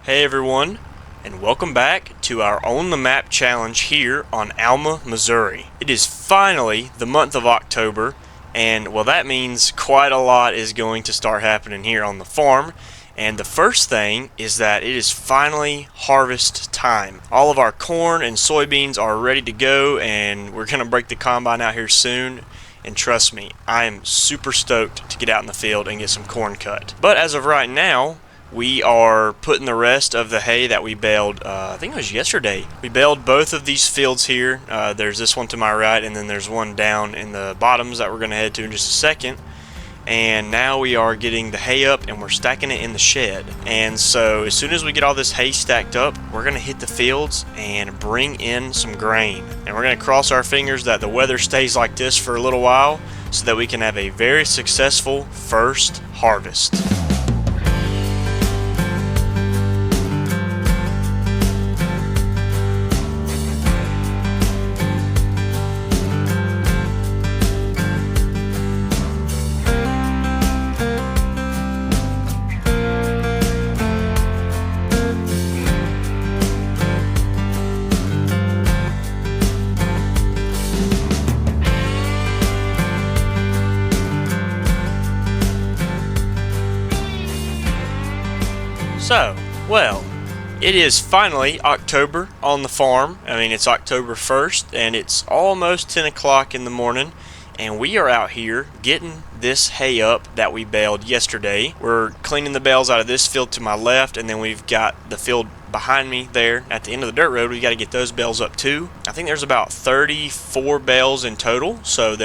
Hey everyone, and welcome back to our On the Map challenge here on Alma, Missouri. It is finally the month of October, and well, that means quite a lot is going to start happening here on the farm. And the first thing is that it is finally harvest time. All of our corn and soybeans are ready to go, and we're going to break the combine out here soon. And trust me, I am super stoked to get out in the field and get some corn cut. But as of right now, we are putting the rest of the hay that we baled, I think it was yesterday. We baled both of these fields here. There's this one to my right, and then there's one down in the bottoms that we're going to head to in just a second. And now we are getting the hay up and we're stacking it in the shed. And so as soon as we get all this hay stacked up, we're going to hit the fields and bring in some grain. And we're going to cross our fingers that the weather stays like this for a little while so that we can have a very successful first harvest. So, well, it is finally October on the farm. I mean, it's October 1st, and it's almost 10 o'clock in the morning, and we are out here getting this hay up that we baled yesterday. We're cleaning the bales out of this field to my left, and then we've got the field behind me there at the end of the dirt road. We got to get those bales up too. I think there's about 34 bales in total, so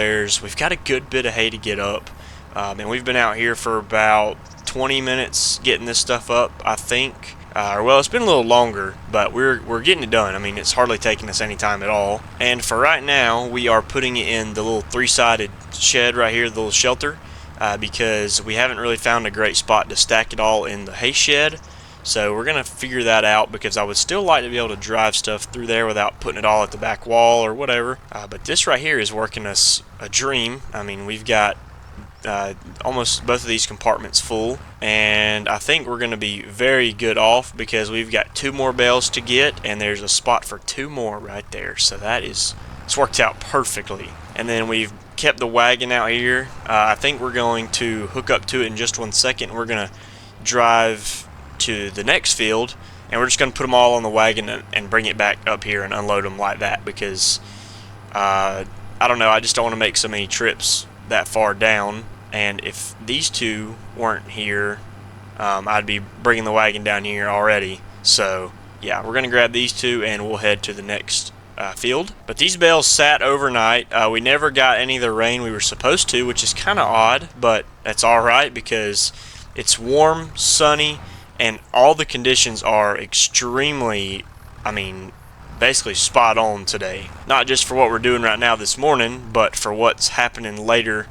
we've got a good bit of hay to get up. And we've been out here for about 20 minutes getting this stuff up, I think. Well, it's been a little longer, but we're getting it done. I mean, it's hardly taking us any time at all. And for right now, we are putting it in the little three-sided shed right here, the little shelter, because we haven't really found a great spot to stack it all in the hay shed. So we're going to figure that out, because I would still like to be able to drive stuff through there without putting it all at the back wall or whatever. But this right here is working us a dream. I mean, we've got almost both of these compartments full, and I think we're going to be very good off because we've got 2 more bales to get, and there's a spot for 2 more right there. So it's worked out perfectly. And then we've kept the wagon out here. I think we're going to hook up to it in just 1 second. We're going to drive to the next field, and we're just going to put them all on the wagon and bring it back up here and unload them like that, because I don't know, I just don't want to make so many trips that far down. And if these 2 weren't here, I'd be bringing the wagon down here already. So yeah, we're gonna grab these 2 and we'll head to the next field. But these bales sat overnight. We never got any of the rain we were supposed to, which is kind of odd, but that's alright because it's warm, sunny, and all the conditions are extremely, I mean, basically spot on today. Not just for what we're doing right now this morning, but for what's happening later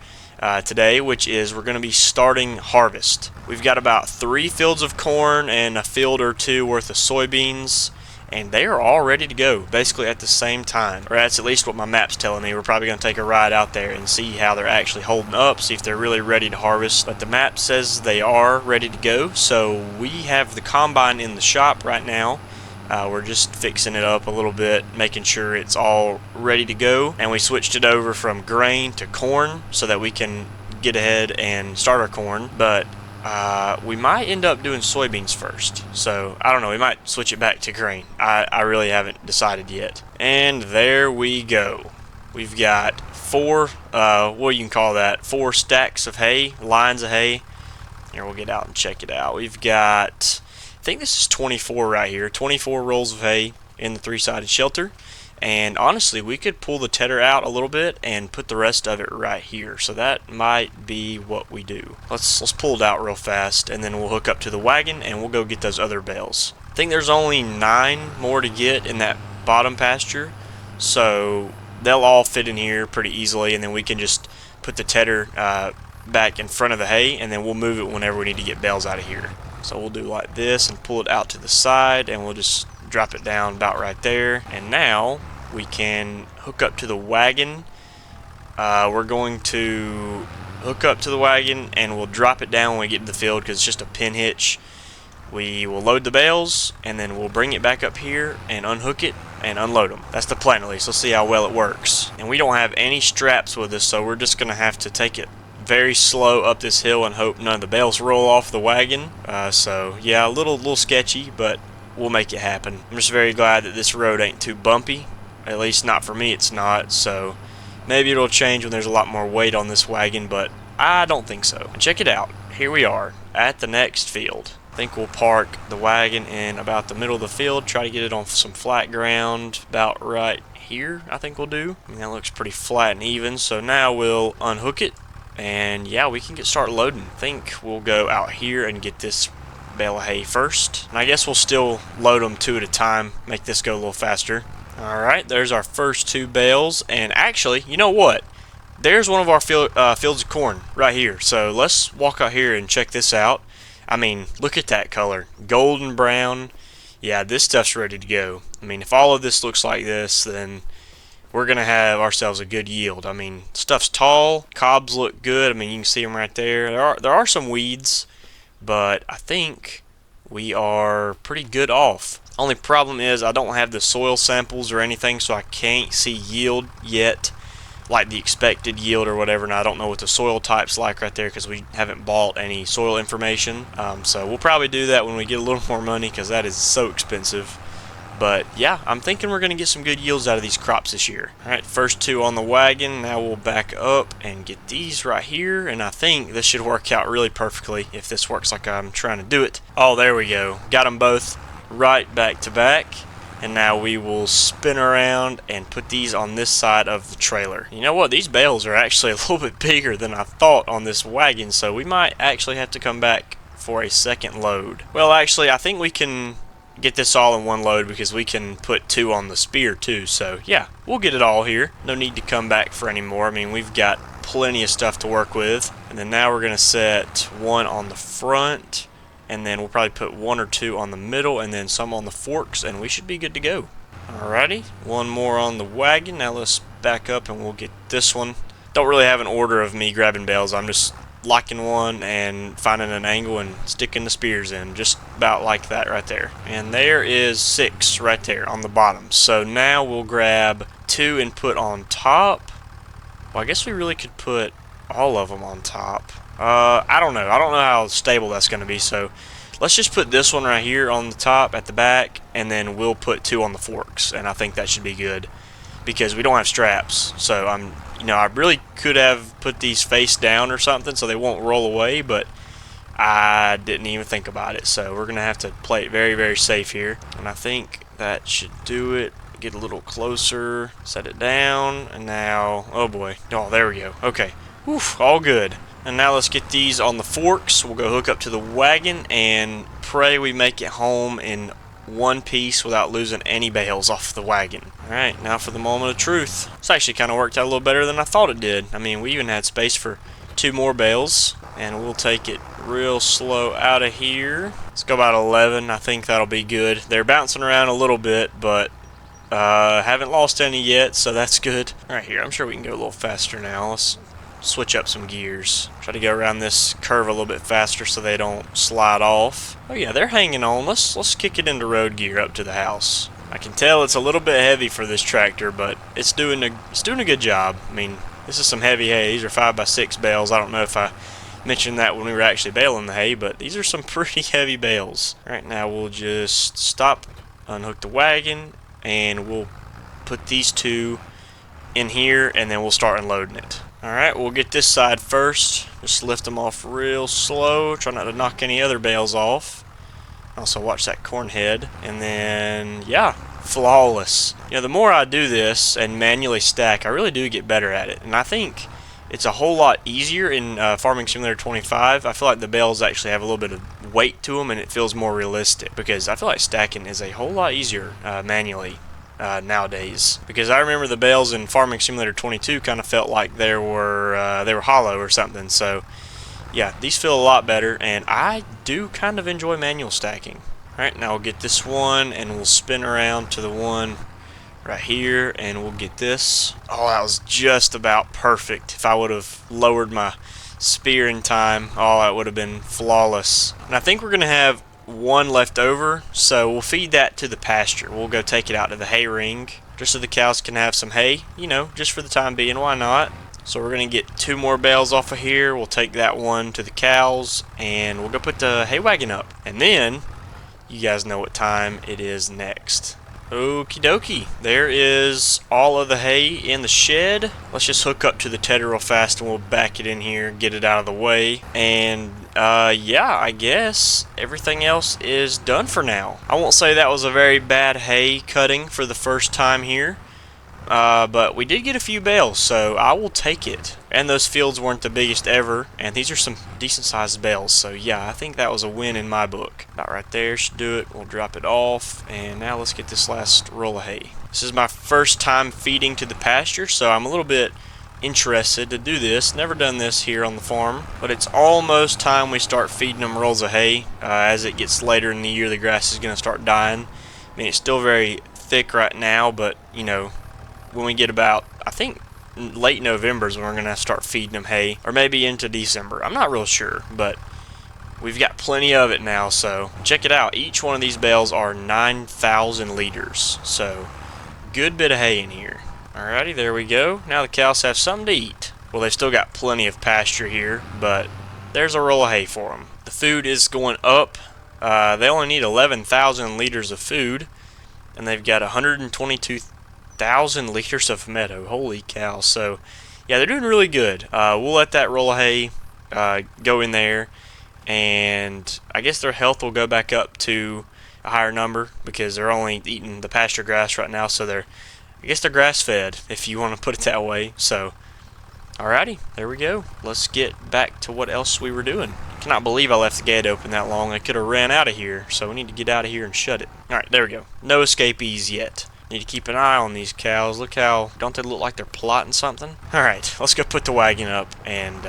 today, which is we're going to be starting harvest. We've got about 3 fields of corn and a field or 2 worth of soybeans, and they are all ready to go basically at the same time, or that's at least what my map's telling me. We're probably going to take a ride out there and see how they're actually holding up, see if they're really ready to harvest. But the map says they are ready to go, so we have the combine in the shop right now. We're just fixing it up a little bit, making sure it's all ready to go. And we switched it over from grain to corn so that we can get ahead and start our corn. But we might end up doing soybeans first. So I don't know, we might switch it back to grain. I really haven't decided yet. And there we go. We've got 4, what you can call that, 4 stacks of hay, lines of hay. Here, we'll get out and check it out. We've got, I think this is 24 right here, 24 rolls of hay in the 3-sided shelter. And honestly, we could pull the tedder out a little bit and put the rest of it right here. So that might be what we do. Let's pull it out real fast, and then we'll hook up to the wagon and we'll go get those other bales. I think there's only 9 more to get in that bottom pasture, so they'll all fit in here pretty easily, and then we can just put the tedder back in front of the hay, and then we'll move it whenever we need to get bales out of here. So we'll do like this and pull it out to the side, and we'll just drop it down about right there. And now we can hook up to the wagon. We're going to hook up to the wagon and we'll drop it down when we get to the field because it's just a pin hitch. we will load the bales, and then we'll bring it back up here and unhook it and unload them. That's the plan, at least. Let's see how well it works. And we don't have any straps with us, so we're just going to have to take it very slow up this hill and hope none of the bales roll off the wagon. So yeah, a little sketchy, but we'll make it happen. I'm just very glad that this road ain't too bumpy. At least not for me, it's not. So maybe it'll change when there's a lot more weight on this wagon, but I don't think so. And check it out. Here we are at the next field. I think we'll park the wagon in about the middle of the field, try to get it on some flat ground about right here, I think we'll do. I mean, that looks pretty flat and even. So now we'll unhook it, and yeah, we can start loading. I think we'll go out here and get this bale of hay first. And I guess we'll still load them 2 at a time, make this go a little faster. Alright, there's our first 2 bales, and actually, you know what? There's one of our fields of corn right here. So let's walk out here and check this out. I mean, look at that color. Golden brown. Yeah, this stuff's ready to go. I mean, if all of this looks like this, then we're going to have ourselves a good yield. I mean, stuff's tall. Cobs look good. I mean, you can see them right there. There are some weeds, but I think we are pretty good off. Only problem is I don't have the soil samples or anything, so I can't see yield yet, like the expected yield or whatever. And I don't know what the soil type's like right there because we haven't bought any soil information. So we'll probably do that when we get a little more money, because that is so expensive. But yeah, I'm thinking we're going to get some good yields out of these crops this year. Alright, first 2 on the wagon. Now we'll back up and get these right here, and I think this should work out really perfectly if this works like I'm trying to do it. Oh, there we go. Got them both right back to back. And now we will spin around and put these on this side of the trailer. You know what? These bales are actually a little bit bigger than I thought on this wagon, so we might actually have to come back for a second load. Well, actually, I think we can get this all in one load because we can put 2 on the spear too. So yeah, we'll get it all here. No need to come back for any more. I mean, we've got plenty of stuff to work with. And then now we're going to set 1 on the front, and then we'll probably put 1 or 2 on the middle, and then some on the forks, and we should be good to go. Alrighty, 1 more on the wagon. Now let's back up and we'll get this one. Don't really have an order of me grabbing bales. I'm just locking one and finding an angle and sticking the spears in, just about like that right there. And there is 6 right there on the bottom. So now we'll grab 2 and put on top. Well, I guess we really could put all of them on top. I don't know how stable that's going to be, so let's just put this one right here on the top at the back, and then we'll put 2 on the forks, and I think that should be good because we don't have straps. So I really could have put these face down or something so they won't roll away, but I didn't even think about it. So we're gonna have to play it very, very safe here, and I think that should do it. Get a little closer, set it down, and now, oh boy, oh, there we go. Okay, oof, all good. And now let's get these on the forks. We'll go hook up to the wagon and pray we make it home in one piece without losing any bales off the wagon. Alright, now for the moment of truth. This actually kind of worked out a little better than I thought it did. I mean, we even had space for 2 more bales. And we'll take it real slow out of here. Let's go about 11. I think that'll be good. They're bouncing around a little bit, but haven't lost any yet, so that's good. Alright, here, I'm sure we can go a little faster now. Let's switch up some gears. Try to go around this curve a little bit faster so they don't slide off. Oh yeah, they're hanging on. Let's kick it into road gear up to the house. I can tell it's a little bit heavy for this tractor, but it's doing a good job. I mean, this is some heavy hay. These are 5x6 bales. I don't know if I mentioned that when we were actually baling the hay, but these are some pretty heavy bales. Alright, now we'll just stop, unhook the wagon, and we'll put these 2 in here, and then we'll start unloading it. Alright, we'll get this side first. Just lift them off real slow. Try not to knock any other bales off. Also watch that corn head. And then, yeah, flawless. You know, the more I do this and manually stack, I really do get better at it. And I think it's a whole lot easier in Farming Simulator 25. I feel like the bales actually have a little bit of weight to them, and it feels more realistic. Because I feel like stacking is a whole lot easier manually. Nowadays, because I remember the bales in Farming Simulator 22 kind of felt like they were hollow or something. So yeah, these feel a lot better, and I do kind of enjoy manual stacking. Alright, now we'll get this one and we'll spin around to the one right here, and we'll get this. Oh, that was just about perfect. If I would have lowered my spear in time, oh, that would have been flawless. And I think we're gonna have one left over, so we'll feed that to the pasture. We'll go take it out to the hay ring just so the cows can have some hay, just for the time being. Why not? So we're going to get 2 more bales off of here. We'll take that one to the cows, and we'll go put the hay wagon up. And then, you guys know what time it is next. Okie dokie, there is all of the hay in the shed. Let's just hook up to the tedder real fast and we'll back it in here, get it out of the way. And yeah, I guess everything else is done for now. I won't say that was a very bad hay cutting for the first time here. But we did get a few bales, so I will take it. And those fields weren't the biggest ever, and these are some decent sized bales, so yeah, I think that was a win in my book. About right there should do it. We'll drop it off, and now let's get this last roll of hay. This is my first time feeding to the pasture, so I'm a little bit interested to do this. Never done this here on the farm, but it's almost time we start feeding them rolls of hay. As it gets later in the year, the grass is going to start dying. I mean, it's still very thick right now, but when we get about, I think, late November is when we're going to start feeding them hay, or maybe into December. I'm not real sure, but we've got plenty of it now, so check it out. Each one of these bales are 9,000 liters, so good bit of hay in here. Alrighty, there we go. Now the cows have something to eat. Well, they've still got plenty of pasture here, but there's a roll of hay for them. The food is going up. They only need 11,000 liters of food, and they've got 122,000 liters of meadow. Holy cow. So yeah, they're doing really good. We'll let that roll of hay go in there, and I guess their health will go back up to a higher number because they're only eating the pasture grass right now, so I guess they're grass fed, if you want to put it that way. So alrighty, there we go. Let's get back to what else we were doing. Cannot believe I left the gate open that long. I could have ran out of here, so we need to get out of here and shut it. Alright, there we go. No escapees yet. Need to keep an eye on these cows. Look how, don't they look like they're plotting something? Alright, let's go put the wagon up and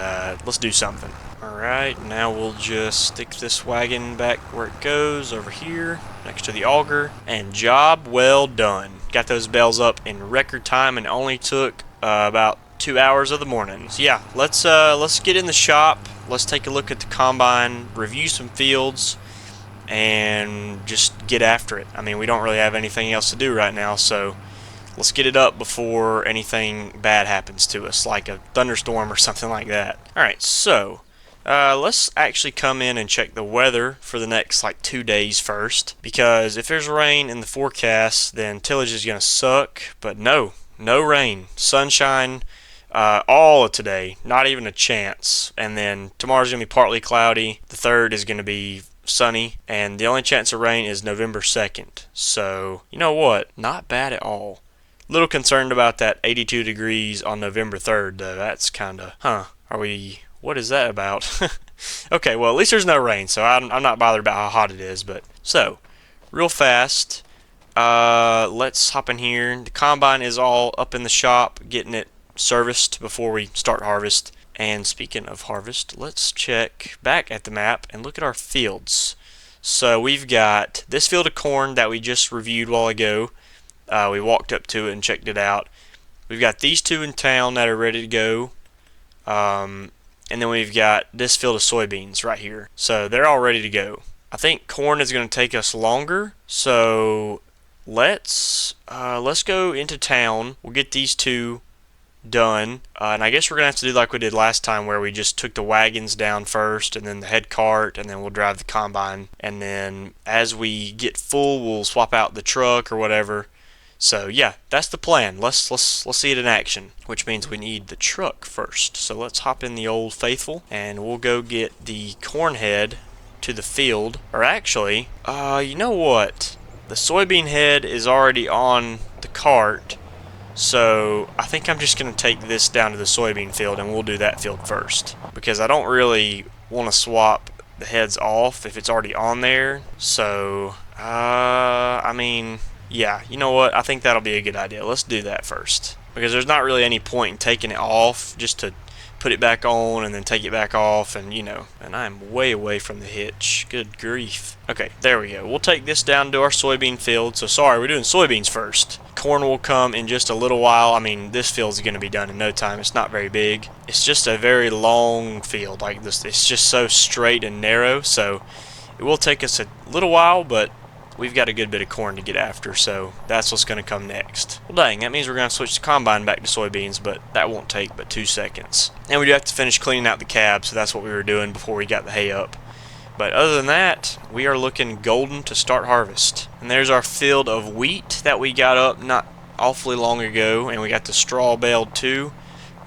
let's do something. Alright, now we'll just stick this wagon back where it goes, over here, next to the auger, and job well done. Got those bales up in record time and only took about 2 hours of the morning. So yeah, let's get in the shop, let's take a look at the combine, review some fields, and just get after it. I mean, we don't really have anything else to do right now, so let's get it up before anything bad happens to us, like a thunderstorm or something like that. Alright, so let's actually come in and check the weather for the next 2 days first, because if there's rain in the forecast, then tillage is going to suck. But no rain, sunshine all of today, not even a chance. And then tomorrow's going to be partly cloudy, the 3rd is going to be sunny, and the only chance of rain is November 2nd. So, you know what? Not bad at all. Little concerned about that 82 degrees on November 3rd, though. That's kind of, what is that about? Okay, well, at least there's no rain, so I'm not bothered about how hot it is. But so, real fast, let's hop in here. The combine is all up in the shop, getting it serviced before we start harvest. And speaking of harvest, let's check back at the map and look at our fields. So we've got this field of corn that we just reviewed a while ago. We walked up to it and checked it out. We've got these 2 in town that are ready to go. And then we've got this field of soybeans right here. So they're all ready to go. I think corn is going to take us longer. So let's go into town. We'll get these 2 done, and I guess we're gonna have to do like we did last time, where we just took the wagons down first and then the head cart, and then we'll drive the combine, and then as we get full we'll swap out the truck or whatever. So yeah, that's the plan. Let's see it in action, which means we need the truck first. So let's hop in the Old Faithful and we'll go get the corn head to the field. Or actually, you know what, the soybean head is already on the cart. So I think I'm just going to take this down to the soybean field and we'll do that field first, because I don't really want to swap the heads off if it's already on there. So I mean, yeah, you know what, I think that'll be a good idea. Let's do that first, because there's not really any point in taking it off just to put it back on and then take it back off, and and I'm way away from the hitch. Good grief. Okay, there we go. We'll take this down to our soybean field. So sorry, we're doing soybeans first. Corn will come in just a little while. I mean, this field's going to be done in no time. It's not very big. It's just a very long field like this. It's just so straight and narrow, so It will take us a little while, but we've got a good bit of corn to get after, so that's what's going to come next. Well, dang, that means we're going to switch the combine back to soybeans, but that won't take but 2 seconds. And we do have to finish cleaning out the cab, so that's what we were doing before we got the hay up. But other than that, we are looking golden to start harvest. And there's our field of wheat that we got up not awfully long ago, and we got the straw baled too.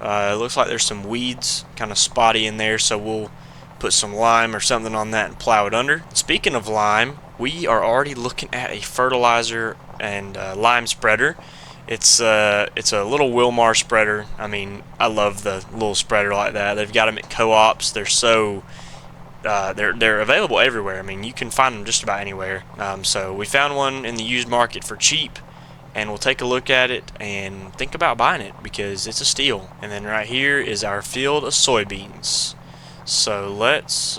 It looks like there's some weeds kind of spotty in there, so we'll put some lime or something on that and plow it under. Speaking of lime, we are already looking at a fertilizer and lime spreader. It's a little Wilmar spreader. I mean, I love the little spreader like that. They've got them at co-ops. They're so they're available everywhere. I mean, you can find them just about anywhere. So we found one in the used market for cheap, and we'll take a look at it and think about buying it because it's a steal. And then right here is our field of soybeans. So let's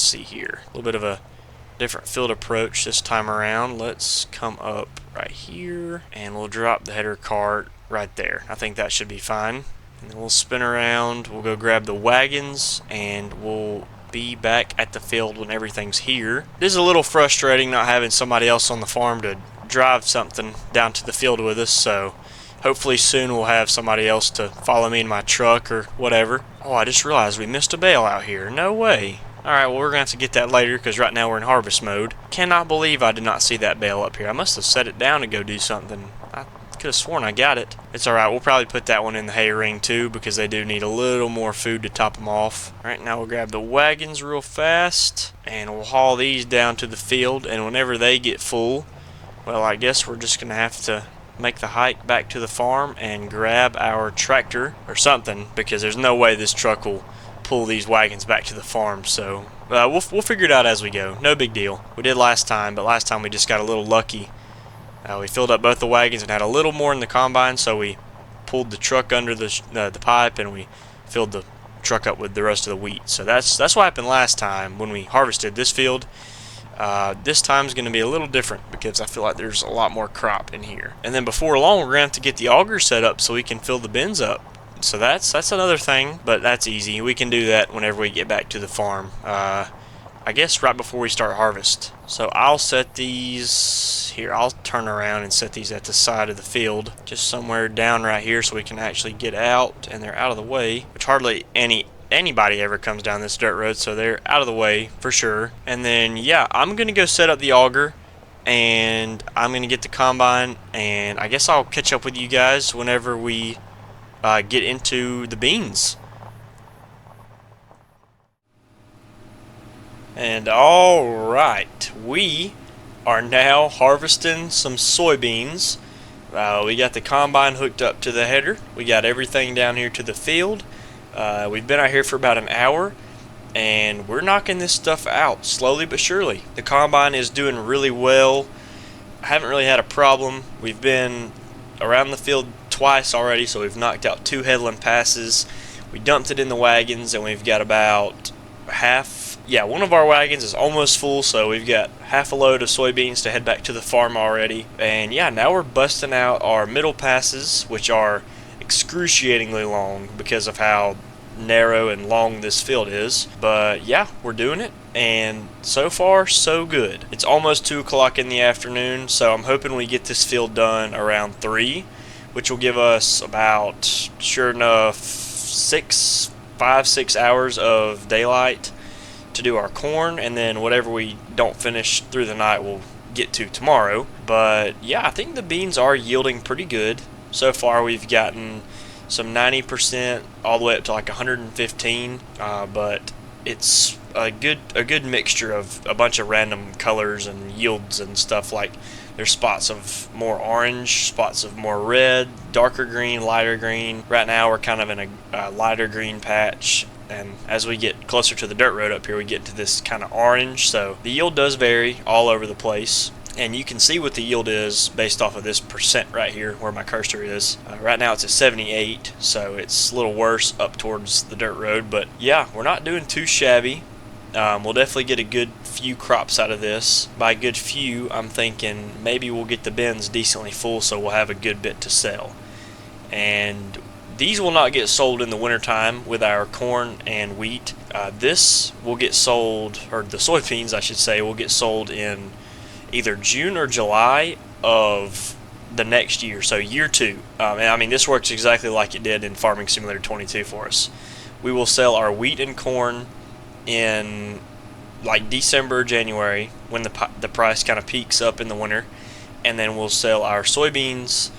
see here. A little bit of a different field approach this time around. Let's come up right here, and we'll drop the header cart right there. I think that should be fine. And then we'll spin around. We'll go grab the wagons, and we'll be back at the field when everything's here. It is a little frustrating not having somebody else on the farm to drive something down to the field with us, so hopefully soon we'll have somebody else to follow me in my truck or whatever. Oh, I just realized we missed a bale out here. No way. Alright, well, we're going to have to get that later because right now we're in harvest mode. Cannot believe I did not see that bale up here. I must have set it down to go do something. I could have sworn I got it. It's alright, we'll probably put that one in the hay ring too because they do need a little more food to top them off. Alright, now we'll grab the wagons real fast and we'll haul these down to the field, and whenever they get full, well, I guess we're just going to have to make the hike back to the farm and grab our tractor or something because there's no way this truck will pull these wagons back to the farm. So we'll figure it out as we go. No big deal. We did last time, but last time we just got a little lucky. We filled up both the wagons and had a little more in the combine, so we pulled the truck under the pipe and we filled the truck up with the rest of the wheat. So that's what happened last time when we harvested this field. This time's going to be a little different because I feel like there's a lot more crop in here. And then before long, we're going to have to get the auger set up so we can fill the bins up. So that's another thing, but that's easy. We can do that whenever we get back to the farm. I guess right before we start harvest. So I'll set these here. I'll turn around and set these at the side of the field, just somewhere down right here so we can actually get out and they're out of the way, which hardly anybody ever comes down this dirt road, so they're out of the way for sure. And then yeah, I'm gonna go set up the auger and I'm gonna get the combine, and I guess I'll catch up with you guys whenever we get into the beans. And alright, we are now harvesting some soybeans. We got the combine hooked up to the header. We got everything down here to the field. We've been out here for about an hour, and we're knocking this stuff out slowly but surely. The combine is doing really well. I haven't really had a problem. We've been around the field twice already, so we've knocked out 2 headland passes. We dumped it in the wagons, and we've got about one of our wagons is almost full, so we've got half a load of soybeans to head back to the farm already. And yeah, now we're busting out our middle passes, which are excruciatingly long because of how narrow and long this field is. But yeah, we're doing it, and so far so good. It's almost 2 o'clock in the afternoon, so I'm hoping we get this field done around 3, which will give us about, sure enough, 6 hours of daylight to do our corn, and then whatever we don't finish through the night we'll get to tomorrow. But yeah, I think the beans are yielding pretty good. So far we've gotten some 90% all the way up to like 115, but it's a good mixture of a bunch of random colors and yields and stuff. Like there's spots of more orange, spots of more red, darker green, lighter green. Right now we're kind of in a lighter green patch, and as we get closer to the dirt road up here we get to this kind of orange. So the yield does vary all over the place, and you can see what the yield is based off of this percent right here where my cursor is. Right now it's at 78, so it's a little worse up towards the dirt road, but yeah, we're not doing too shabby. We'll definitely get a good few crops out of this. By good few, I'm thinking maybe we'll get the bins decently full so we'll have a good bit to sell. And these will not get sold in the wintertime with our corn and wheat. This will get sold, or the soybeans I should say, will get sold in either June or July of the next year, so year 2. And I mean, this works exactly like it did in Farming Simulator 22 for us. We will sell our wheat and corn in like December or January when the price kind of peaks up in the winter, and then we'll sell our soybeans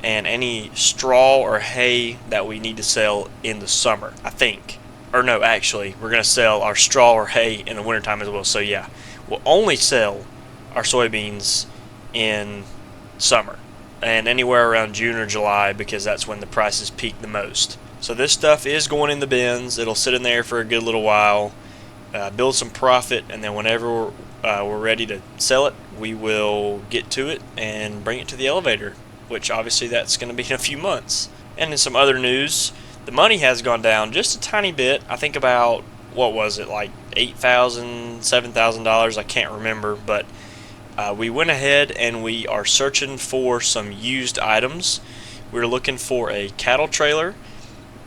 and any straw or hay that we need to sell in the summer, I think. Or no, actually, we're going to sell our straw or hay in the wintertime as well. So yeah, we'll only sell our soybeans in summer and anywhere around June or July, because that's when the prices peak the most. So this stuff is going in the bins. It'll sit in there for a good little while, build some profit, and then whenever we're ready to sell it, we will get to it and bring it to the elevator, which obviously that's going to be in a few months. And in some other news, the money has gone down just a tiny bit. I think about, what was it, like $8,000, $7,000, I can't remember, but we went ahead and we are searching for some used items. We're looking for a cattle trailer,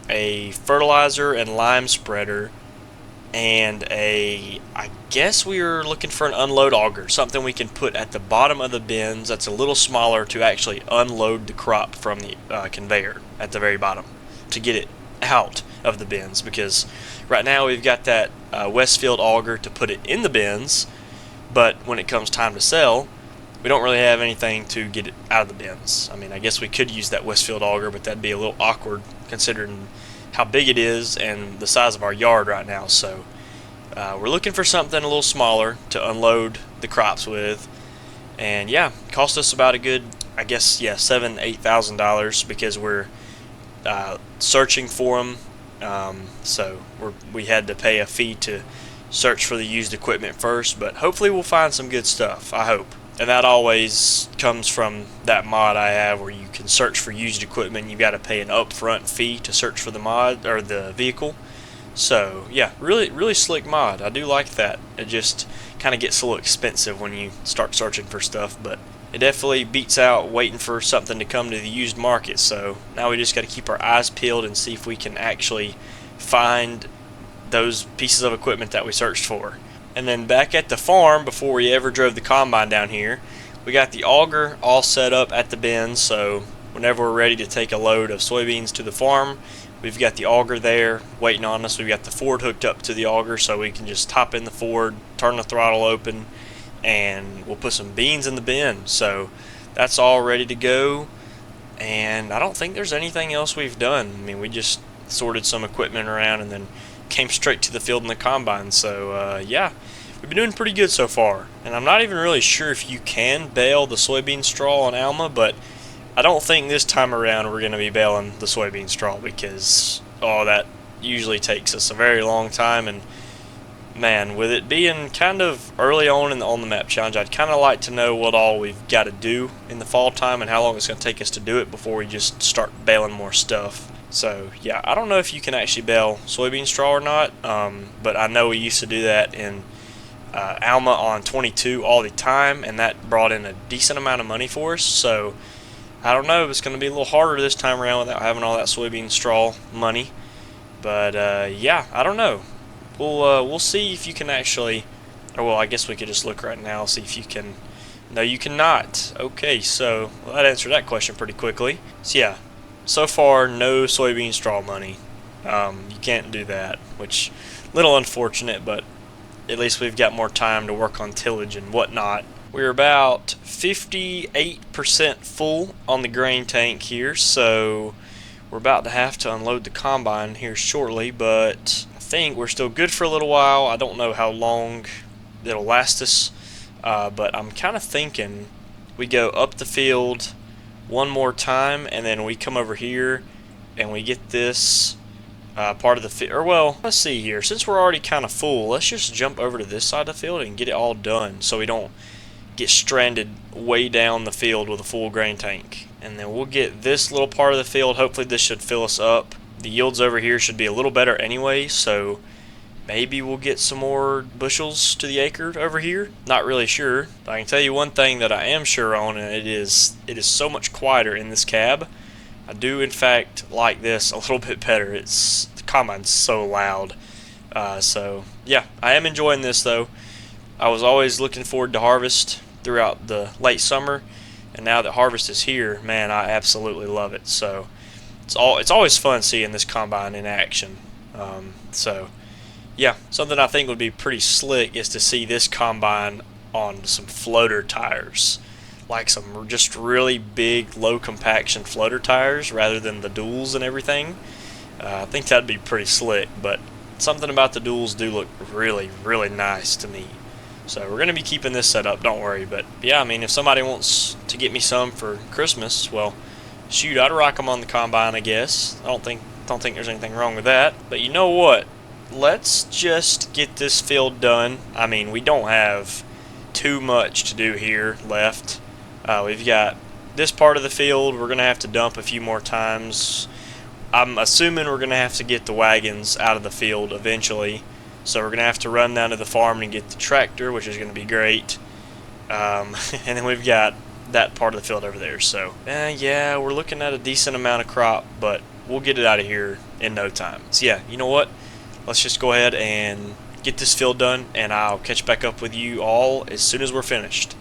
a fertilizer and lime spreader, and I guess we were looking for an unload auger, something we can put at the bottom of the bins that's a little smaller to actually unload the crop from the conveyor at the very bottom to get it out of the bins, because right now we've got that Westfield auger to put it in the bins, but when it comes time to sell, we don't really have anything to get it out of the bins. I mean, I guess we could use that Westfield auger, but that'd be a little awkward considering how big it is and the size of our yard right now. So we're looking for something a little smaller to unload the crops with, and yeah, cost us about a good, I guess, yeah, $7,000-$8,000 because we're searching for them. So we had to pay a fee to search for the used equipment first, but hopefully we'll find some good stuff, I hope. And that always comes from that mod I have where you can search for used equipment. You've got to pay an upfront fee to search for the mod or the vehicle. So yeah, really slick mod. I do like that. It just kind of gets a little expensive when you start searching for stuff, but it definitely beats out waiting for something to come to the used market. So now we just got to keep our eyes peeled and see if we can actually find those pieces of equipment that we searched for. And then back at the farm, before we ever drove the combine down here, we got the auger all set up at the bin, so whenever we're ready to take a load of soybeans to the farm, we've got the auger there waiting on us. We've got the Ford hooked up to the auger, so we can just hop in the Ford, turn the throttle open, and we'll put some beans in the bin. So that's all ready to go, and I don't think there's anything else we've done. I mean, we just sorted some equipment around and then came straight to the field in the combine. So yeah, we've been doing pretty good so far, and I'm not even really sure if you can bale the soybean straw on Alma, but I don't think this time around we're going to be baling the soybean straw, because that usually takes us a very long time, and man, with it being kind of early on in the On the Map challenge, I'd kind of like to know what all we've got to do in the fall time and how long it's going to take us to do it before we just start baling more stuff. So yeah, I don't know if you can actually bale soybean straw or not, but I know we used to do that in Alma on 22 all the time, and that brought in a decent amount of money for us. So I don't know if it's going to be a little harder this time around without having all that soybean straw money. But yeah, I don't know. We'll see if you can actually, or well, I guess we could just look right now, see if you can. No, you cannot. Okay, so that answered that question pretty quickly. So yeah, so far no soybean straw money. You can't do that, which a little unfortunate, but at least we've got more time to work on tillage and whatnot. We're about 58% full on the grain tank here, so we're about to have to unload the combine here shortly, but I think we're still good for a little while. I don't know how long it'll last us, but I'm kind of thinking we go up the field one more time, and then we come over here and we get this part of the field. Or well, let's see here. Since we're already kind of full, let's just jump over to this side of the field and get it all done, so we don't get stranded way down the field with a full grain tank. And then we'll get this little part of the field. Hopefully this should fill us up. The yields over here should be a little better anyway, so maybe we'll get some more bushels to the acre over here. Not really sure. I can tell you one thing that I am sure on, and it is so much quieter in this cab. I do in fact like this a little bit better. The combine's so loud. So yeah, I am enjoying this though. I was always looking forward to harvest throughout the late summer, and now that harvest is here, man, I absolutely love it. So it's always fun seeing this combine in action. So yeah, something I think would be pretty slick is to see this combine on some floater tires, like some just really big low compaction floater tires rather than the duals and everything. I think that'd be pretty slick, but something about the duals do look really, really nice to me. So we're going to be keeping this set up, don't worry. But yeah, I mean, if somebody wants to get me some for Christmas, well, shoot, I'd rock them on the combine, I guess. I don't think there's anything wrong with that. But you know what? Let's just get this field done. I mean, we don't have too much to do here left. We've got this part of the field we're going to have to dump a few more times. I'm assuming we're going to have to get the wagons out of the field eventually. So we're going to have to run down to the farm and get the tractor, which is going to be great. And then we've got that part of the field over there. So, yeah, we're looking at a decent amount of crop, but we'll get it out of here in no time. So, yeah, you know what? Let's just go ahead and get this field done, and I'll catch back up with you all as soon as we're finished.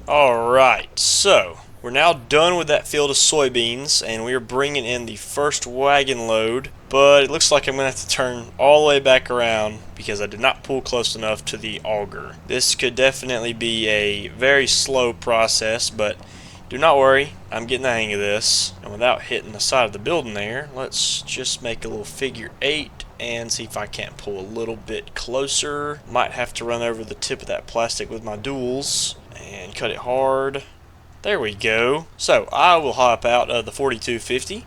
Alright, so We're now done with that field of soybeans, and we are bringing in the first wagon load, but it looks like I'm going to have to turn all the way back around because I did not pull close enough to the auger. This could definitely be a very slow process, but do not worry, I'm getting the hang of this. And without hitting the side of the building there, let's just make a little figure 8 and see if I can't pull a little bit closer. Might have to run over the tip of that plastic with my duals and cut it hard. There we go. So I will hop out of the 4250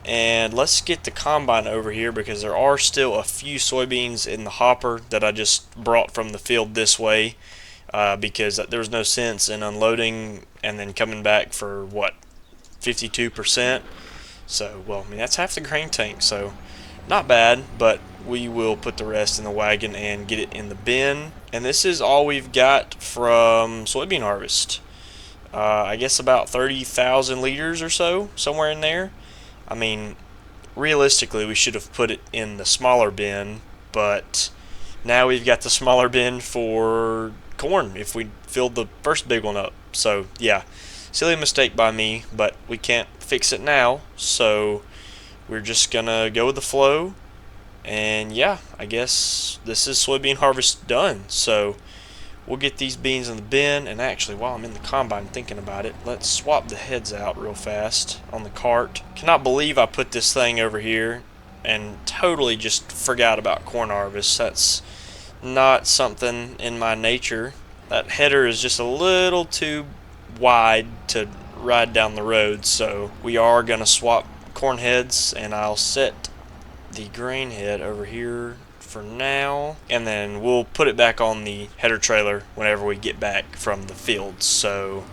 and let's get the combine over here because there are still a few soybeans in the hopper that I just brought from the field this way because there was no sense in unloading and then coming back for what, 52%. So, well, I mean, that's half the grain tank, so not bad, but we will put the rest in the wagon and get it in the bin. And this is all we've got from soybean harvest. I guess about 30,000 liters or so, somewhere in there. I mean, realistically, we should have put it in the smaller bin, but now we've got the smaller bin for corn if we filled the first big one up. So, yeah, silly mistake by me, but we can't fix it now, so we're just gonna go with the flow. And yeah, I guess this is soybean harvest done. So we'll get these beans in the bin, and actually while I'm in the combine thinking about it, let's swap the heads out real fast on the cart. Cannot believe I put this thing over here and totally just forgot about corn harvest. That's not something in my nature. That header is just a little too wide to ride down the road, so we are going to swap corn heads, and I'll set the grain head over here for now, and then we'll put it back on the header trailer whenever we get back from the field. So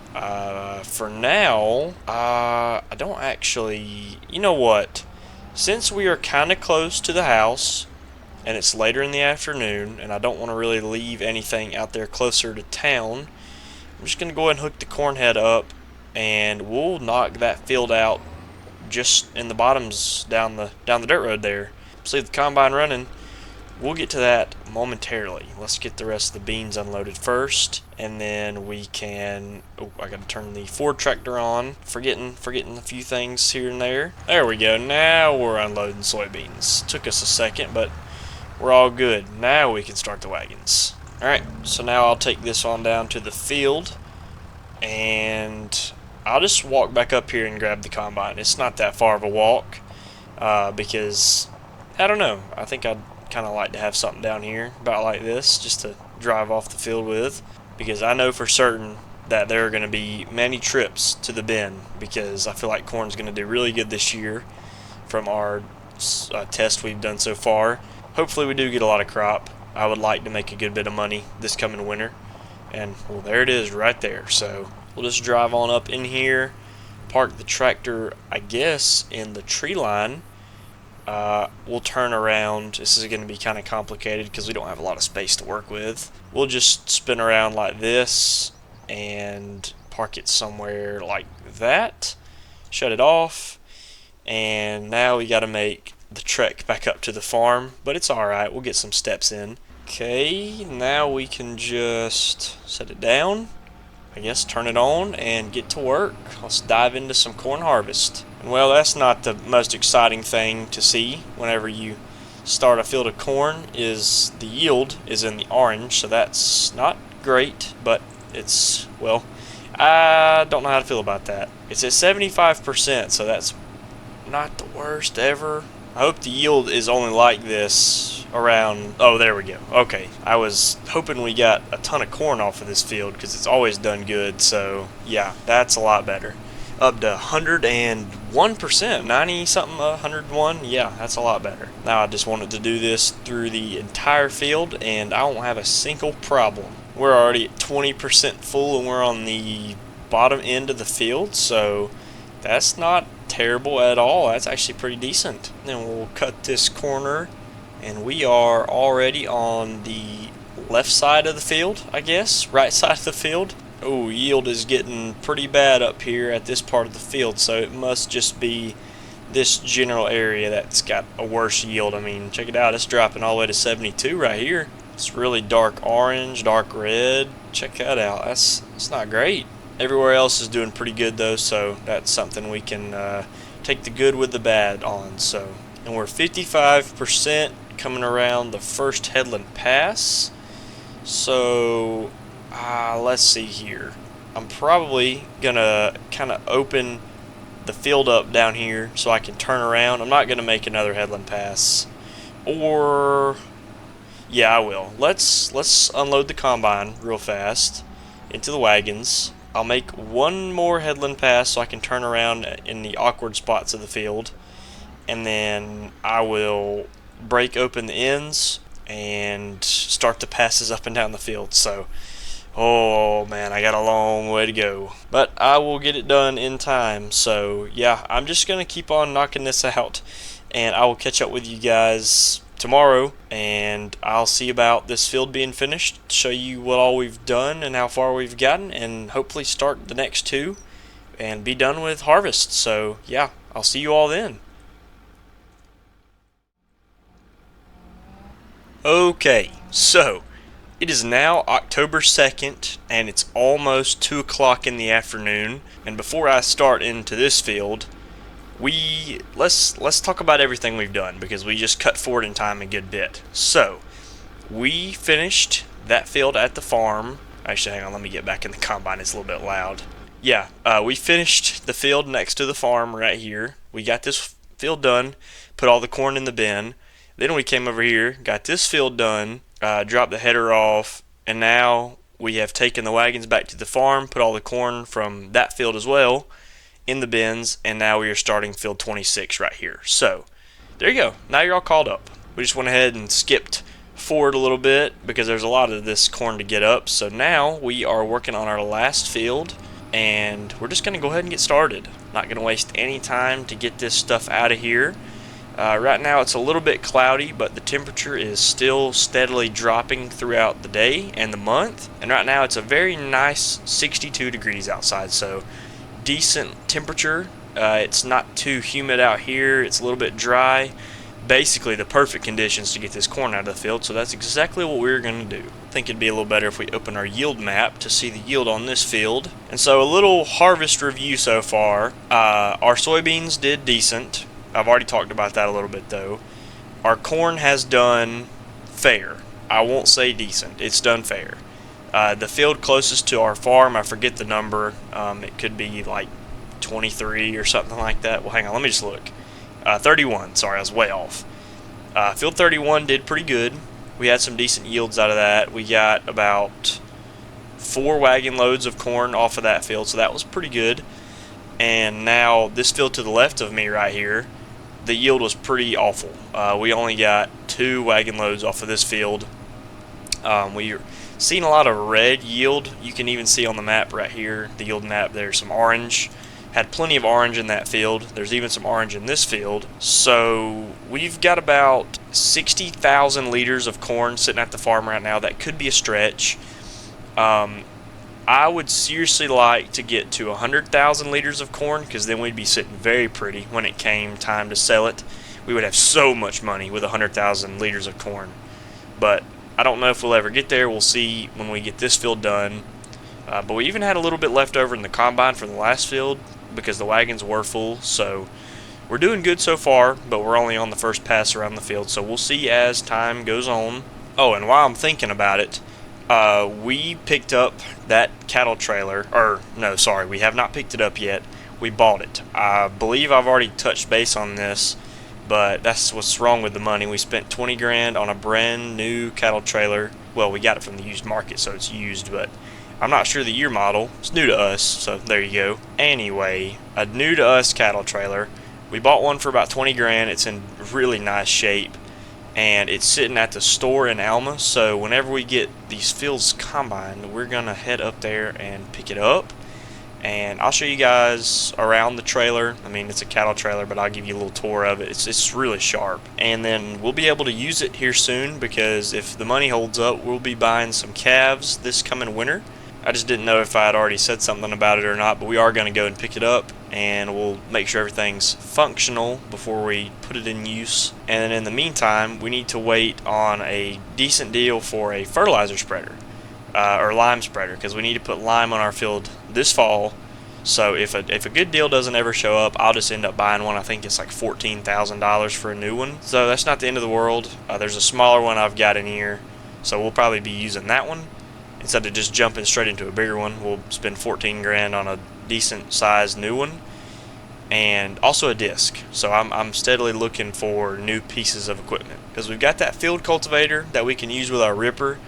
for now, I don't actually, you know what, since we are kind of close to the house and it's later in the afternoon and I don't want to really leave anything out there closer to town, I'm just going to go ahead and hook the corn head up, and we'll knock that field out just in the bottoms down the dirt road there. Let's leave the combine running. We'll get to that momentarily. Let's get the rest of the beans unloaded first, and then we can, oh, I gotta turn the Ford tractor on, forgetting a few things here and there. There we go. Now we're unloading soybeans. Took us a second, but we're all good. Now we can start the wagons. Alright, so now I'll take this on down to the field, and I'll just walk back up here and grab the combine. It's not that far of a walk because, I don't know, I think I'd kind of like to have something down here about like this just to drive off the field with, because I know for certain that there are going to be many trips to the bin because I feel like corn's going to do really good this year from our test we've done so far. Hopefully we do get a lot of crop. I would like to make a good bit of money this coming winter, and well, there it is right there. So we'll just drive on up in here, park the tractor, I guess, in the tree line. We'll turn around. This is going to be kind of complicated because we don't have a lot of space to work with. We'll just spin around like this and park it somewhere like that. Shut it off. And now we got to make the trek back up to the farm, but it's alright. We'll get some steps in. Okay, now we can just set it down, I guess, turn it on and get to work. Let's dive into some corn harvest. And well, that's not the most exciting thing to see whenever you start a field of corn, is the yield is in the orange, so that's not great, but it's, well, I don't know how to feel about that. It's at 75%, so that's not the worst ever. I hope the yield is only like this around, oh, there we go. Okay, I was hoping we got a ton of corn off of this field because it's always done good, so yeah, that's a lot better. Up to 101%, 90 something, 101, yeah, that's a lot better. Now I just wanted to do this through the entire field and I won't have a single problem. We're already at 20% full and we're on the bottom end of the field, so that's not terrible at all. That's actually pretty decent. Then we'll cut this corner and we are already on the left side of the field, I guess, right side of the field. Oh, yield is getting pretty bad up here at this part of the field, so it must just be this general area that's got a worse yield. I mean, check it out, it's dropping all the way to 72 right here. It's really dark orange, dark red. Check that out. That's not great. Everywhere else is doing pretty good though, so that's something we can take the good with the bad on. So, and we're 55% coming around the first headland pass. So let's see here. I'm probably gonna kind of open the field up down here so I can turn around. I'm not gonna make another headland pass, or yeah, I will. Let's unload the combine real fast into the wagons. I'll make one more headland pass so I can turn around in the awkward spots of the field, and then I will break open the ends and start the passes up and down the field. So, oh man, I got a long way to go, but I will get it done in time. So yeah, I'm just gonna keep on knocking this out, and I will catch up with you guys tomorrow, and I'll see about this field being finished, show you what all we've done and how far we've gotten, and hopefully start the next two and be done with harvest. So yeah, I'll see you all then. Okay, so it is now October 2nd, and it's almost 2 o'clock in the afternoon. And before I start into this field, let's talk about everything we've done, because we just cut forward in time a good bit. So we finished that field at the farm. Actually, hang on, let me get back in the combine. It's a little bit loud. Yeah, we finished the field next to the farm right here. We got this field done, put all the corn in the bin. Then we came over here, got this field done, dropped the header off, and now we have taken the wagons back to the farm, put all the corn from that field as well in the bins, and now we are starting field 26 right here. So there you go. Now you're all called up. We just went ahead and skipped forward a little bit because there's a lot of this corn to get up. So now we are working on our last field, and we're just going to go ahead and get started. Not going to waste any time to get this stuff out of here. Right now it's a little bit cloudy, but the temperature is still steadily dropping throughout the day and the month. And right now it's a very nice 62 degrees outside, so decent temperature. It's not too humid out here. It's a little bit dry. Basically the perfect conditions to get this corn out of the field, so that's exactly what we're going to do. I think it'd be a little better if we open our yield map to see the yield on this field. And so a little harvest review so far. Our soybeans did decent. I've already talked about that a little bit though. Our corn has done fair. I won't say decent. It's done fair. The field closest to our farm, I forget the number. It could be like 23 or something like that. Well, hang on, let me just look. 31. Sorry, I was way off. Field 31 did pretty good. We had some decent yields out of that. We got about 4 wagon loads of corn off of that field, so that was pretty good. And now this field to the left of me right here, the yield was pretty awful. We only got 2 wagon loads off of this field. We're seeing a lot of red yield. You can even see on the map right here, the yield map, there's some orange. Had plenty of orange in that field. There's even some orange in this field. So we've got about 60,000 liters of corn sitting at the farm right now. That could be a stretch. I would seriously like to get to 100,000 liters of corn, because then we'd be sitting very pretty when it came time to sell it. We would have so much money with 100,000 liters of corn. But I don't know if we'll ever get there. We'll see when we get this field done. But we even had a little bit left over in the combine from the last field because the wagons were full. So we're doing good so far, but we're only on the first pass around the field. So we'll see as time goes on. Oh, and while I'm thinking about it, we picked up that cattle trailer, or no, sorry, we have not picked it up yet. We bought it. I believe I've already touched base on this, but that's what's wrong with the money. We spent 20 grand on a brand new cattle trailer. Well, we got it from the used market, so it's used, but I'm not sure the year model. It's new to us, so there you go. Anyway, a new to us cattle trailer. We bought one for about 20 grand. It's in really nice shape, and it's sitting at the store in Alma. So whenever we get these fields combined, we're gonna head up there and pick it up, and I'll show you guys around the trailer. I mean, it's a cattle trailer, but I'll give you a little tour of it. It's really sharp, and then we'll be able to use it here soon, because if the money holds up, we'll be buying some calves this coming winter. I just didn't know if I had already said something about it or not, but we are going to go and pick it up, and we'll make sure everything's functional before we put it in use. And then in the meantime, we need to wait on a decent deal for a fertilizer spreader. or lime spreader, because we need to put lime on our field this fall. So if a good deal doesn't ever show up, I'll just end up buying one. I think it's like $14,000 for a new one. So that's not the end of the world. There's a smaller one I've got in here, so we'll probably be using that one instead of just jumping straight into a bigger one. We'll spend 14 grand on a decent sized new one, and also a disc. So I'm steadily looking for new pieces of equipment, because we've got that field cultivator that we can use with our ripper,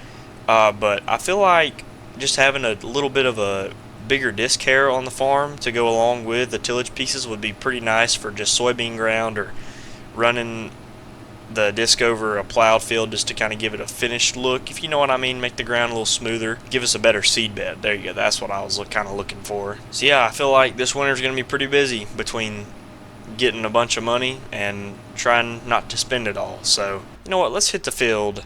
but I feel like just having a little bit of a bigger disc harrow on the farm to go along with the tillage pieces would be pretty nice for just soybean ground, or running the disc over a plowed field just to kind of give it a finished look, if you know what I mean. Make the ground a little smoother, give us a better seed bed. There you go, that's what I was kind of looking for. So yeah, I feel like this winter's going to be pretty busy between getting a bunch of money and trying not to spend it all. So you know what, let's hit the field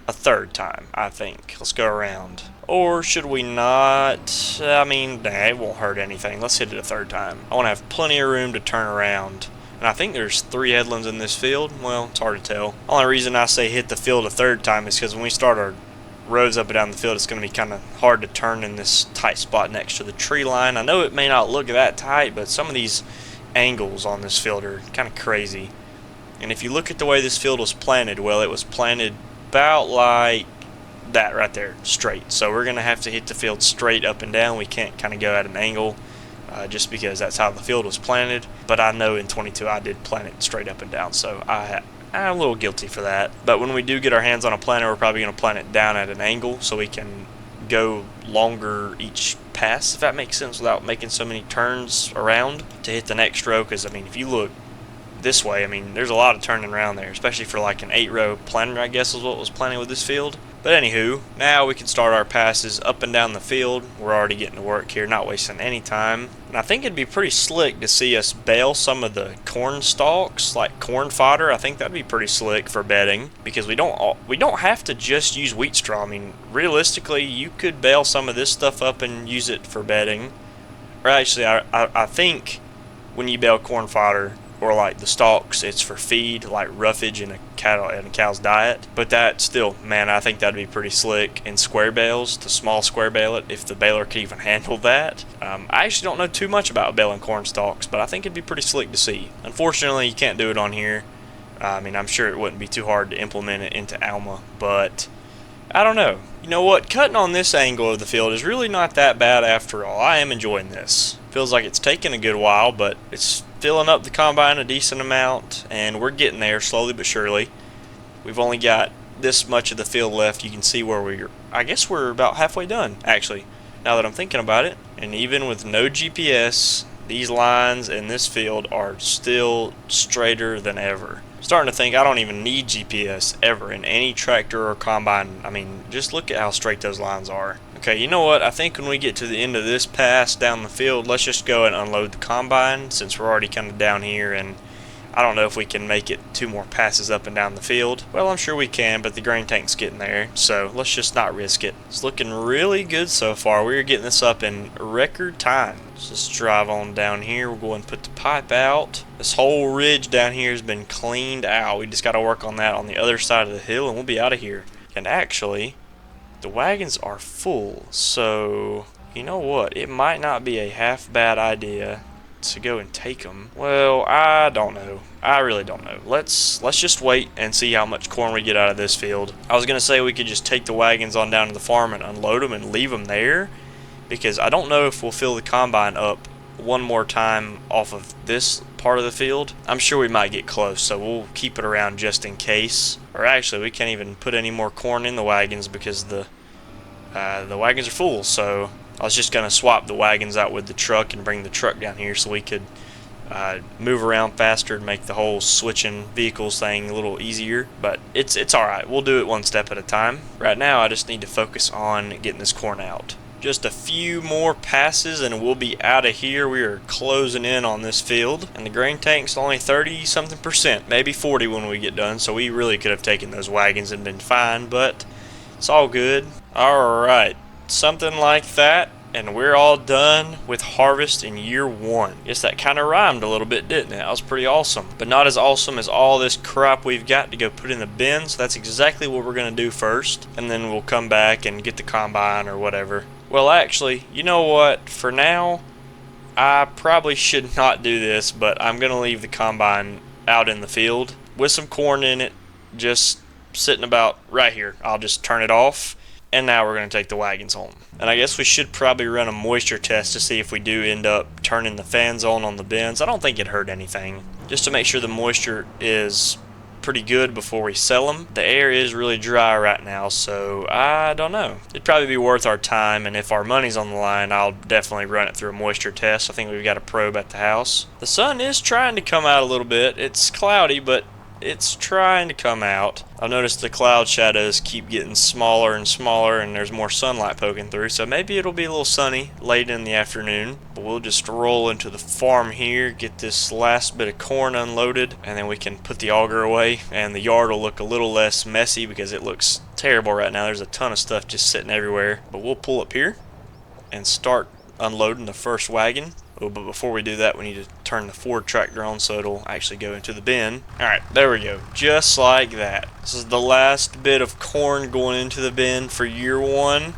a third time. I think let's go around. Or should we not? I mean, nah, it won't hurt anything. Let's hit it a third time. I want to have plenty of room to turn around. And I think there's 3 headlands in this field. Well, it's hard to tell. Only reason I say hit the field a third time is because when we start our rows up and down the field, it's going to be kind of hard to turn in this tight spot next to the tree line. I know it may not look that tight, but some of these angles on this field are kind of crazy. And if you look at the way this field was planted, well, it was planted about like that right there, straight. So we're going to have to hit the field straight up and down. We can't kind of go at an angle, just because that's how the field was planted. But I know in 22 I did plant it straight up and down, so I'm a little guilty for that. But when we do get our hands on a planter, we're probably going to plant it down at an angle so we can go longer each pass, if that makes sense, without making so many turns around to hit the next row. Because I mean, if you look this way, I mean, there's a lot of turning around there, especially for like an 8-row planter, I guess is what was planted with this field. But anywho, now we can start our passes up and down the field. We're already getting to work here, not wasting any time. And I think it'd be pretty slick to see us bale some of the corn stalks, like corn fodder. I think that'd be pretty slick for bedding, because we don't have to just use wheat straw. I mean, realistically, you could bale some of this stuff up and use it for bedding. Or actually, I think when you bale corn fodder, or like the stalks, it's for feed, like roughage in a cow's diet. But that still, man, I think that'd be pretty slick in square bales, to small square bale it, if the baler could even handle that. I actually don't know too much about baling corn stalks, but I think it'd be pretty slick to see. Unfortunately, you can't do it on here. I mean, I'm sure it wouldn't be too hard to implement it into Alma, but I don't know. You know what? Cutting on this angle of the field is really not that bad after all. I am enjoying this. Feels like it's taken a good while, but it's filling up the combine a decent amount, and we're getting there slowly but surely. We've only got this much of the field left. You can see where I guess we're about halfway done, actually, now that I'm thinking about it. And even with no GPS, these lines in this field are still straighter than ever. Starting to think I don't even need GPS ever in any tractor or combine. I mean, just look at how straight those lines are. Okay, you know what? I think when we get to the end of this pass down the field, let's just go and unload the combine, since we're already kind of down here, and I don't know if we can make it 2 more passes up and down the field. Well, I'm sure we can, but the grain tank's getting there, so let's just not risk it. It's looking really good so far. We're getting this up in record time. Let's just drive on down here. We'll go and put the pipe out. This whole ridge down here has been cleaned out. We just got to work on that on the other side of the hill, and we'll be out of here. And actually, the wagons are full, so you know what? It might not be a half bad idea to go and take them. Well, I don't know. I really don't know. Let's just wait and see how much corn we get out of this field. I was gonna say we could just take the wagons on down to the farm and unload them and leave them there, because I don't know if we'll fill the combine up one more time off of this part of the field. I'm sure we might get close, so we'll keep it around just in case. Or actually, we can't even put any more corn in the wagons because the wagons are full. So I was just gonna swap the wagons out with the truck and bring the truck down here so we could move around faster and make the whole switching vehicles thing a little easier. But it's alright. We'll do it one step at a time. Right now, I just need to focus on getting this corn out. Just a few more passes and we'll be out of here. We are closing in on this field, and the grain tank's only 30-something%, maybe 40 when we get done, so we really could have taken those wagons and been fine, but it's all good. Alright, something like that, and we're all done with harvest in year one. Guess that kind of rhymed a little bit, didn't it? That was pretty awesome, but not as awesome as all this crop we've got to go put in the bin. So that's exactly what we're going to do first, and then we'll come back and get the combine or whatever. Well, actually, you know what? For now, I probably should not do this, but I'm going to leave the combine out in the field with some corn in it, just sitting about right here. I'll just turn it off, and now we're going to take the wagons home. And I guess we should probably run a moisture test to see if we do end up turning the fans on the bins. I don't think it hurt anything, just to make sure the moisture is pretty good before we sell them. The air is really dry right now, so I don't know. It'd probably be worth our time, and if our money's on the line, I'll definitely run it through a moisture test. I think we've got a probe at the house. The sun is trying to come out a little bit. It's cloudy, but it's trying to come out. I've noticed the cloud shadows keep getting smaller and smaller, and there's more sunlight poking through, so maybe it'll be a little sunny late in the afternoon. But we'll just roll into the farm here, get this last bit of corn unloaded, and then we can put the auger away, and the yard will look a little less messy because it looks terrible right now. There's a ton of stuff just sitting everywhere. But we'll pull up here and start unloading the first wagon. Oh, but before we do that, we need to turn the Ford tractor on so it'll actually go into the bin. Alright, there we go. Just like that. This is the last bit of corn going into the bin for year one.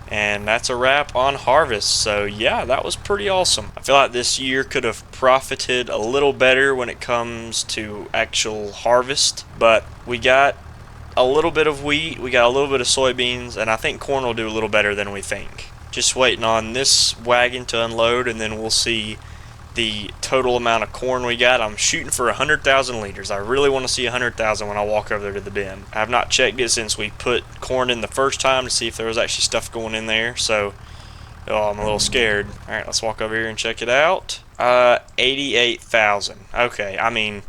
And that's a wrap on harvest. So yeah, that was pretty awesome. I feel like this year could have profited a little better when it comes to actual harvest. But we got a little bit of wheat, we got a little bit of soybeans, and I think corn will do a little better than we think. Just waiting on this wagon to unload, and then we'll see the total amount of corn we got. I'm shooting for 100,000 liters. I really want to see 100,000 when I walk over there to the bin. I have not checked it since we put corn in the first time to see if there was actually stuff going in there, so I'm a little scared. Alright, let's walk over here and check it out. 88,000. Okay, I mean,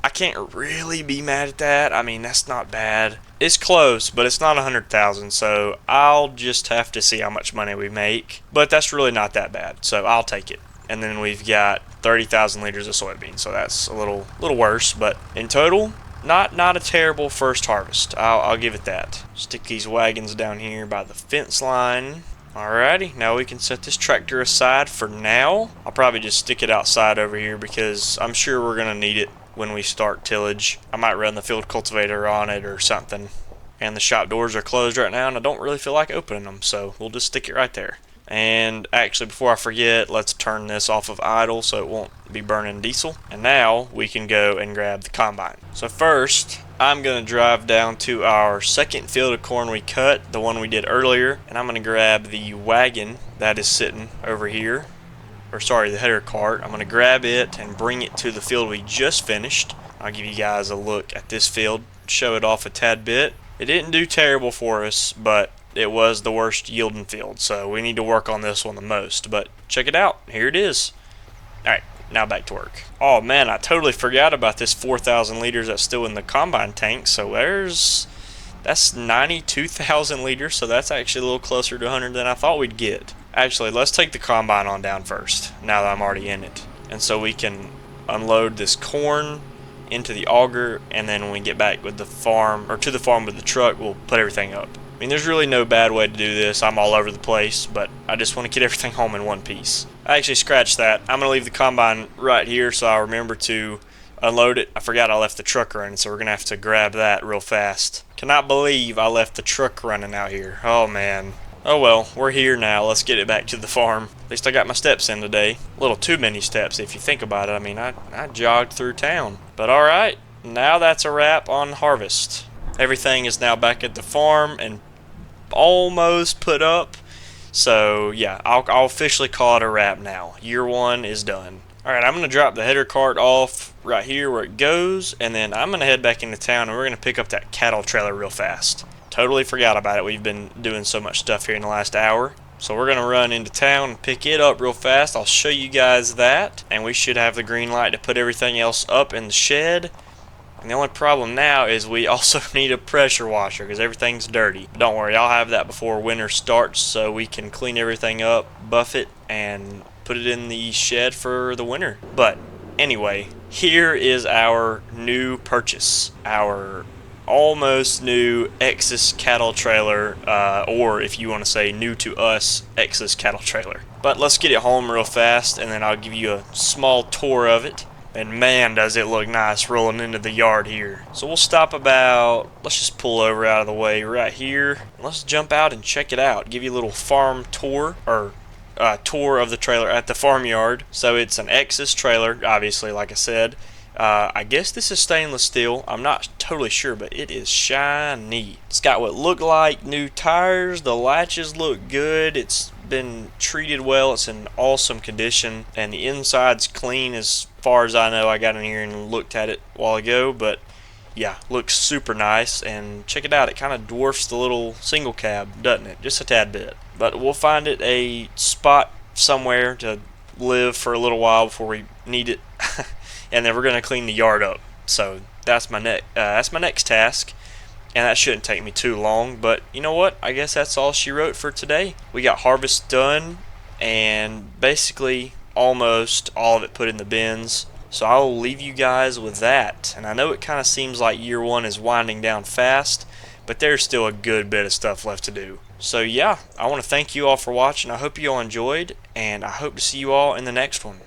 I can't really be mad at that. I mean, that's not bad. It's close, but it's not 100,000, so I'll just have to see how much money we make. But that's really not that bad, so I'll take it. And then we've got 30,000 liters of soybeans, so that's a little worse. But in total, not a terrible first harvest. I'll give it that. Stick these wagons down here by the fence line. Alrighty, now we can set this tractor aside for now. I'll probably just stick it outside over here because I'm sure we're going to need it when we start tillage. I might run the field cultivator on it or something. And the shop doors are closed right now, and I don't really feel like opening them, so we'll just stick it right there. And actually, before I forget, let's turn this off of idle so it won't be burning diesel. And now we can go and grab the combine. So first, I'm going to drive down to our second field of corn we cut, the one we did earlier, and I'm going to grab the wagon that is sitting over here. Or sorry, the header cart. I'm going to grab it and bring it to the field we just finished. I'll give you guys a look at this field, show it off a tad bit. It didn't do terrible for us, but it was the worst yielding field, so we need to work on this one the most. But check it out, here it is. Alright, now back to work. Oh man, I totally forgot about this 4,000 liters that's still in the combine tank. So that's 92,000 liters, so that's actually a little closer to 100 than I thought we'd get. Actually, let's take the combine on down first, now that I'm already in it. And so we can unload this corn into the auger, and then when we get back with the farm, or to the farm with the truck, we'll put everything up. I mean, there's really no bad way to do this. I'm all over the place, but I just want to get everything home in one piece. I actually scratched that. I'm going to leave the combine right here so I'll remember to unload it. I forgot I left the truck running, so we're going to have to grab that real fast. Cannot believe I left the truck running out here. Oh, man. Oh well, we're here now. Let's get it back to the farm. At least I got my steps in today. A little too many steps if you think about it. I mean, I jogged through town. But alright, now that's a wrap on harvest. Everything is now back at the farm and almost put up. So yeah, I'll officially call it a wrap now. Year one is done. Alright, I'm going to drop the header cart off right here where it goes, and then I'm going to head back into town and we're going to pick up that cattle trailer real fast. Totally forgot about it. We've been doing so much stuff here in the last hour. So we're going to run into town and pick it up real fast. I'll show you guys that. And we should have the green light to put everything else up in the shed. And the only problem now is we also need a pressure washer because everything's dirty. But don't worry, I'll have that before winter starts so we can clean everything up, buff it, and put it in the shed for the winter. But anyway, here is our new purchase. Our almost new Exus cattle trailer, or if you want to say new to us, Exus cattle trailer. But let's get it home real fast, and then I'll give you a small tour of it. And man, does it look nice rolling into the yard here. So we'll stop about, let's just pull over out of the way right here. Let's jump out and check it out. Give you a little farm tour, or tour of the trailer at the farmyard. So it's an Exus trailer, obviously, like I said. I guess this is stainless steel. I'm not totally sure, but it is shiny. It's got what look like new tires. The latches look good. It's been treated well. It's in awesome condition, and the inside's clean as far as I know. I got in here and looked at it a while ago, but yeah, looks super nice. And check it out, it kind of dwarfs the little single cab, doesn't it? Just a tad bit. But we'll find it a spot somewhere to live for a little while before we need it. And then we're going to clean the yard up. So that's my next task, and that shouldn't take me too long. But you know what? I guess that's all she wrote for today. We got harvest done, and basically almost all of it put in the bins. So I will leave you guys with that. And I know it kind of seems like year one is winding down fast, but there's still a good bit of stuff left to do. So yeah, I want to thank you all for watching. I hope you all enjoyed, and I hope to see you all in the next one.